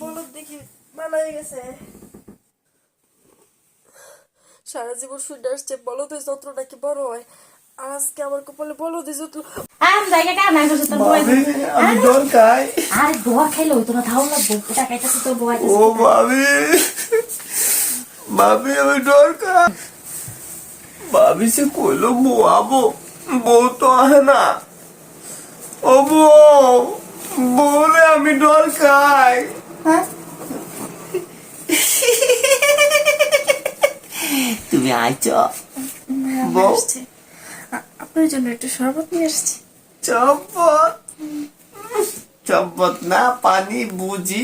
বলদ দেখি মানায় গেছে। সারা জীবন শুনে আসছে বলদের যত্ন নাকি বড় হয়, আজকে আমার কপালে বলদ যত্ন। আমি ডর খাই। আরে দোয়া খাইলে হইতো না, ধাও লাগবো, এটা খাইতেছে তোর বউ ও ভাবি, ভাবি আমি ডর খাই। ভাবি সে কইলো বউ আবো, বউ তো আহে না। ও বউ, বলে আমি ডর খাই। তুমি আইছ বউ? আপনার জন্য একটু শরবত নিয়ে আসছি। চম্পত, চম্পত না পানি বুঝি।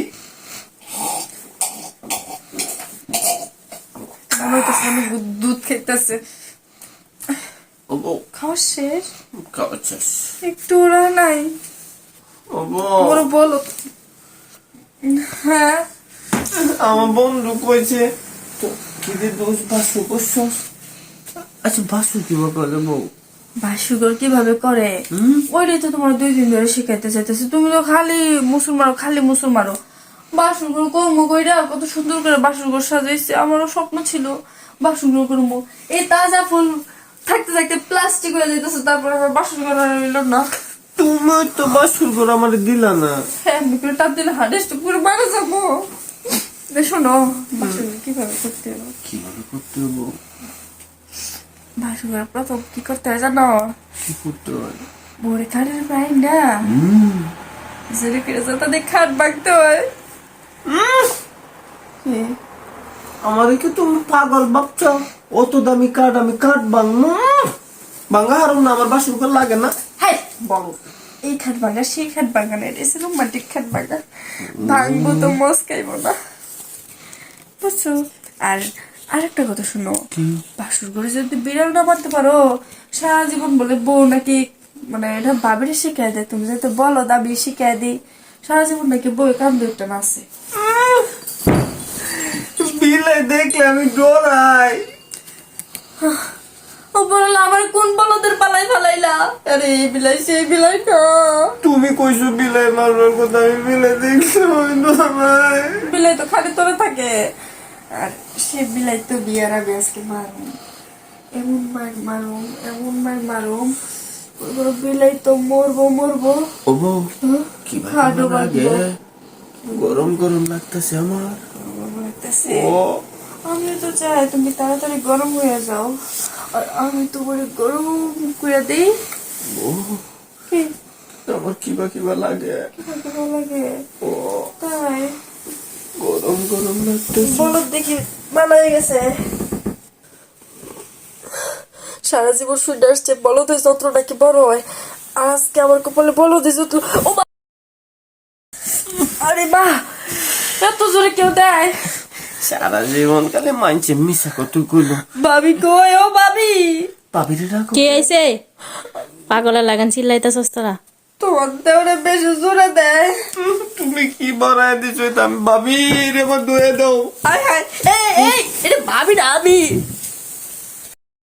আমি দুধ খাইতেছে। ও বউ খাওয়া শেষ? খাওয়াচ্ছিস? একটু ওরা নাই। ও বউ, ওরা বলো। হ্যাঁ আমার বন্ধু কইছে তো কি দিয়ে দোষ বাসু করছস। আচ্ছা বাসু কিভাবে করে বউ? ভাস্যকর কিভাবে করে ওইটাই তো তোমার 2 দিন ধরে শিখাইতে চাইতেছে। তুমি তো খালি মুসুর মারো, খালি মুসুর মারো। বাসনগুলো করবো কইরা কত সুন্দর করে বাসনগুলো সাজাইছে। আমারও স্বপ্ন ছিল বাসনগুলো করবো। এই তাজা ফুল থাকতে থাকতে প্লাস্টিক হয়ে যাইতেছে, তারপর আমার বাসন করা হইল না। তুমি তো বাসুর করে আমার দিলা না। হ্যাঁ আমি করে টাপ দিলে হাডেস্ট করে মারা যাবো। শোনো বাসন কিভাবে করতে হবে। কিভাবে করতে হবে? বাসন প্রথম কি করতে হয় জানো? কি করতে হয়? ভোরে খাটের পাই না জোরে করে যাতে খাট বাঁকতে হয়। আমারে কি তুমি পাগল ভাবছ? অত দামি কাঠ আমি কাঠ ভাঙবো? ভাঙা হারুন না, আমার বাসুর করে লাগে না। হ্যাঁ বলো, এই খাট ভাঙা সেই খাট ভাঙা না, এটা রোমান্টিক খাট ভাঙা। ভাঙবো তো মস্কাইবো না, বুঝছো? আর আরেকটা কথা শুনো, বাসুর ঘরে যদি বিড়াল না মারতে পারো সারা জীবন বলে বউ নাকি, মানে এটা বাবিরে শিখাই দেয়। তুমি যাতে বলো দাবি শিখাই দিই, সারা জীবন নাকি বউ কান্দে একটা নাচে। বিলাই দেখলে আমি ডরাই। ও বললো আমার কোন বলদের পালাই ফালাইলা? আরে এই বিলাই সেই বিলাই না। তুমি কইছো বিলাই মারবার কথা, আমি বিলাই দেখলে আমি ডরাই। বিলাই তো খালি তোরে থাকে, আর সে বিলাই তো বিয়ার আগে আজকে মারুম, এমন মার মারুম, এমন মার মারুম, বিলাই তো মরবো মরবো। ও বউ কি ভালো লাগে, গরম গরম লাগতেছে আমার। লাগতেছে। ও আমি তো চাই তুমি তাড়াতাড়ি গরম হয়ে যাও, আর আমি তোমার গরম করে দিই। ও আমার কিবা কিবা লাগে। ভালো লাগে ও তাই? গরম গরম লাগতেছে। বলদ দেখি মানায় গেছে। সারা জীবন শুনে আসছে বলদের যত্ন নাকি বড় হয়, আজকে আমার কপালে বলদের যত্ন। ও আরে বা, এত জোরে কেউ দেয়? সারা জীবন কালে মানছে মিশা কত গুলো। ভাবি কই? ও ভাবি, ভাবিরে রাখো। কে আইছে? পাগলের লাগান চিল্লাইতাছস তোরা? তোমার দেওরে বেশি জোরে দেয়। তুমি কি বানায় দিছো? এটা আমি ভাবি রে, আমার দয়ে দাও। আয় হায়, এই এটা ভাবি না আমি।